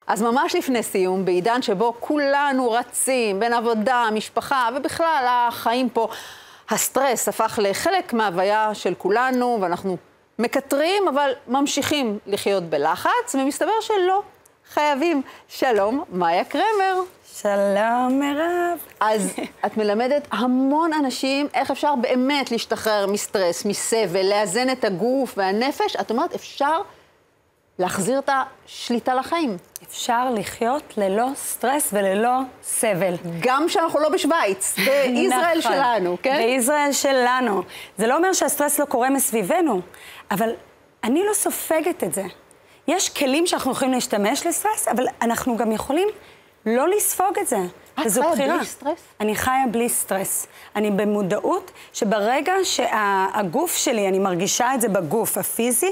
אז ממש לפני סיום, בעידן שבו כולנו רצים בין עבודה, משפחה ובכלל החיים פה, הסטרס הפך לחלק מההוויה של כולנו, ואנחנו מקטרים, אבל ממשיכים לחיות בלחץ, ומסתבר שלא חייבים. שלום, מאיה קרמר. שלום, מירב. אז את מלמדת המון אנשים איך אפשר באמת להשתחרר מסטרס, מסבל, לאזן את הגוף והנפש. את אומרת, אפשר להחזיר את השליטה לחיים. אפשר לחיות ללא סטרס וללא סבל. גם שאנחנו לא בשוויץ, בישראל שלנו, כן? בישראל שלנו. זה לא אומר שהסטרס לא קורה מסביבנו, אבל אני לא סופגת את זה. יש כלים שאנחנו יכולים להשתמש לסטרס, אבל אנחנו גם יכולים לא לספוג את זה. את חיה בלי סטרס? אני חיה בלי סטרס. אני במודעות שברגע שהגוף שלי, אני מרגישה את זה בגוף הפיזי,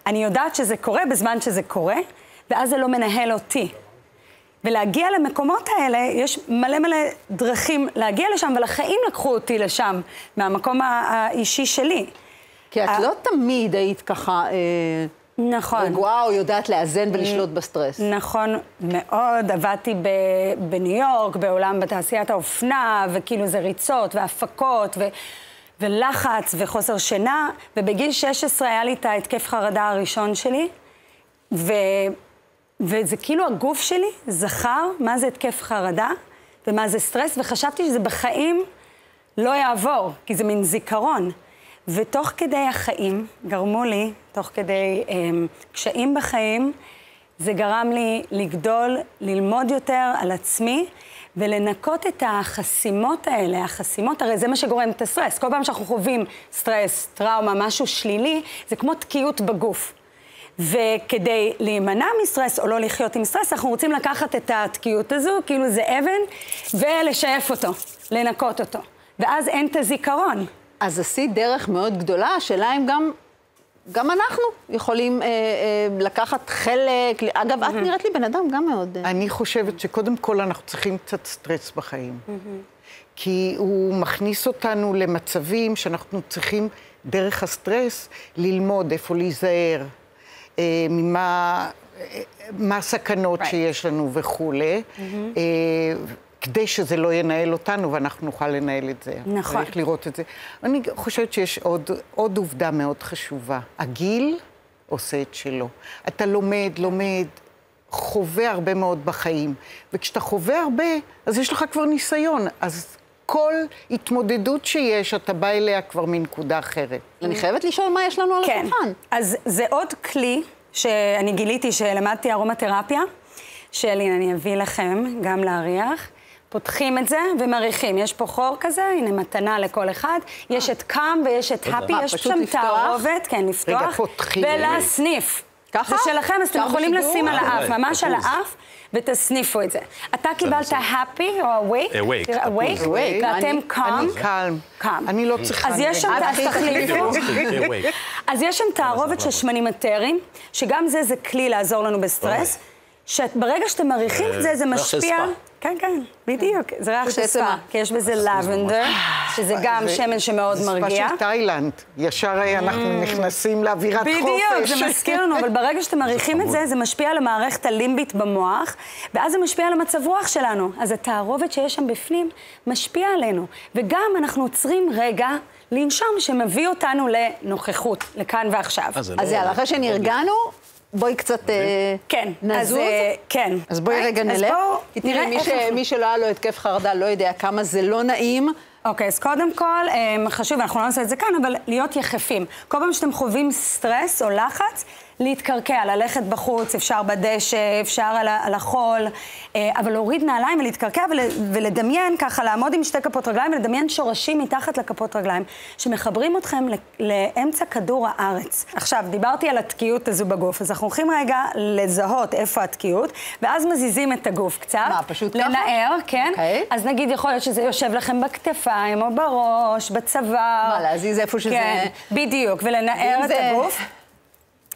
אני יודעת שזה קורה בזמן שזה קורה, ואז זה לא מנהל אותי. ולהגיע למקומות האלה, יש מלא דרכים להגיע לשם, אבל החיים לקחו אותי לשם, מהמקום האישי שלי. כי את לא תמיד היית ככה נכון. רגועה או יודעת לאזן ולשלוט בסטרס. נכון מאוד. עבדתי בניו יורק, בעולם בתעשיית האופנה, וכאילו זה ריצות והפקות ולחץ וחוסר שינה, ובגיל 16 היה לי את ההתקף חרדה הראשון שלי, וזה כאילו הגוף שלי זכר מה זה התקף חרדה ומה זה סטרס, וחשבתי שזה בחיים לא יעבור, כי זה מין זיכרון. ותוך כדי החיים גרמו לי, תוך כדי קשיים בחיים, זה גרם לי לגדול, ללמוד יותר על עצמי, ולנקות את החסימות האלה. החסימות, הרי זה מה שגורם את הסטרס. כל פעם שאנחנו חווים סטרס, טראומה, משהו שלילי, זה כמו תקיעות בגוף. וכדי להימנע מסטרס או לא לחיות עם סטרס, אנחנו רוצים לקחת את התקיעות הזו, כאילו זה אבן, ולשייף אותו, לנקות אותו. ואז אין את הזיכרון. אז עשית דרך מאוד גדולה, השאלה אם גם אנחנו יכולים לקחת חלק. אגב, את נראית לי בן אדם גם מאוד. אני חושבת שקודם כל אנחנו צריכים קצת סטרס בחיים. כי הוא מכניס אותנו למצבים שאנחנו צריכים דרך הסטרס ללמוד איפה להיזהר, מה הסכנות שיש לנו וכולי. כדי שזה לא ינהל אותנו, ואנחנו נוכל לנהל את זה. נכון. צריך לראות את זה. אני חושבת שיש עוד עובדה מאוד חשובה. הגיל עושה את שלו. אתה לומד, חווה הרבה מאוד בחיים. וכשאתה חווה הרבה, אז יש לך כבר ניסיון. אז כל התמודדות שיש, אתה בא אליה כבר מנקודה אחרת. אני חייבת לשאול מה יש לנו על השולחן. כן, אז זה עוד כלי שאני גיליתי שלמדתי ארומתרפיה, שאלין, אני אביא לכם גם להריח. פותחים את זה ומריחים. יש פה חור כזה, הנה מתנה לכל אחד. יש את קאם ויש את הפי, יש שם תערובת, כן, לפתוח. רגע, פותחים. ולהסניף. ככה? זה שלכם, אז אתם יכולים לשים על האף, ממש על האף, ותסניפו את זה. אתה קיבלת הפי או awake? awake. ואתם קאם. אני קלם. אני לא צריכה. אז יש שם, אז תחליפו. אז יש שם תערובת של שמנים אתריים, שגם זה כלי לעזור לנו בסטרס, שברגע שאתם מריחים את זה, זה משפיע. כן, כן, בדיוק. זה ריח של ספה, כי יש בזה לבנדר, שזה גם שמן שמאוד מרגיע. ספה של תאילנד. ישר אנחנו נכנסים לאווירת חופש. בדיוק, זה מזכיר לנו, אבל ברגע שאתם מריחים את זה, זה משפיע על המערכת הלימבית במוח, ואז זה משפיע על המצב רוח שלנו. אז התערובת שיש שם בפנים משפיע עלינו. וגם אנחנו עוצרים רגע לנשום שמביא אותנו לנוכחות, לכאן ועכשיו. אז יאללה, אחרי שנרגענו, בואי קצת נזוז. כן. אז בואי רגע נלך. תראי, מי שלא היה לו התקף חרדה לא יודע כמה זה לא נעים. אוקיי, אז קודם כל, חשוב, אנחנו לא נעשה את זה כאן, אבל להיות יחפים. כל פעם שאתם חווים סטרס או לחץ, להתקרקע, ללכת בחוץ, אפשר בדשא, אפשר על החול, אבל להוריד נעליים ולהתקרקע ולדמיין, ככה לעמוד עם שתי כפות רגליים ולדמיין שורשים מתחת לכפות רגליים, שמחברים אתכם לאמצע כדור הארץ. עכשיו, דיברתי על התקיעות הזו בגוף, אז אנחנו הולכים רגע לזהות איפה התקיעות, ואז מזיזים את הגוף קצת. מה, פשוט ככה? לנער, כן. אז נגיד, יכול להיות שזה יושב לכם בכתפיים או בראש, בצוואר. מה, להזיז איפה שזה... כן, בדיוק, ולנער את הגוף.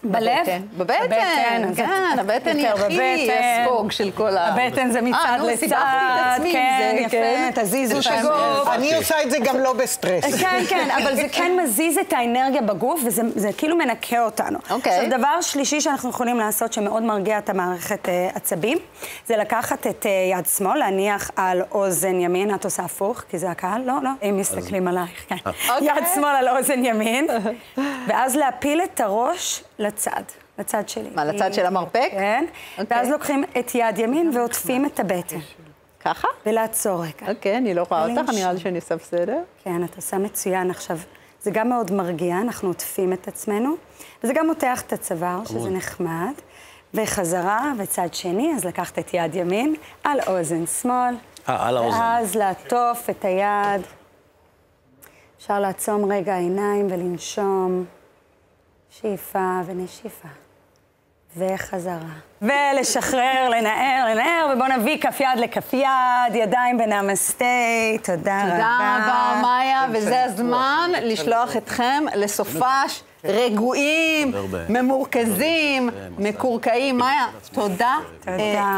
בלב? בבטן, כן, הבטן היא הכי הספוג של כל ה... הבטן זה מצד לצד, כן, יפה, תזיזו את הגוף. אני עושה את זה גם לא בסטרס. כן, כן, אבל זה כן מזיז את האנרגיה בגוף, וזה כאילו מנקה אותנו. עכשיו, דבר שלישי שאנחנו יכולים לעשות, שמאוד מרגיע את המערכת עצבים, זה לקחת את יד שמאל, להניח על אוזן ימין, את עושה הפוך, כי זה הקהל, לא, אם מסתכלים עלייך, כן. יד שמאל על אוזן ימין, ואז להפיל את הראש לצד שלי. מה, לצד של המרפק? כן. ואז לוקחים את יד ימין ועוטפים את הבטן. ככה? ולעצור רגע. אוקיי, אני לא רואה אותך, נראה לי שאני עושה בסדר. כן, את עושה מצוין. עכשיו, זה גם מאוד מרגיע, אנחנו עוטפים את עצמנו, וזה גם מותח את הצוואר, שזה נחמד. וחזרה, וצד שני, אז לקחת את יד ימין על אוזן שמאל. על האוזן. ואז לעטוף את היד. אפשר לעצום רגע עיניים ולנשום. שאיפה ונשיפה. וחזרה. ולשחרר, לנער, ובואו נביא כף יד לכף יד, ידיים בנמסטי. תודה רבה. תודה רבה, מאיה, וזה הזמן לשלוח אתכם לסופש רגועים, ממורכזים, מקורקעים. מאיה, תודה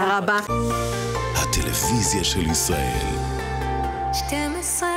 רבה. הטלוויזיה של ישראל. 12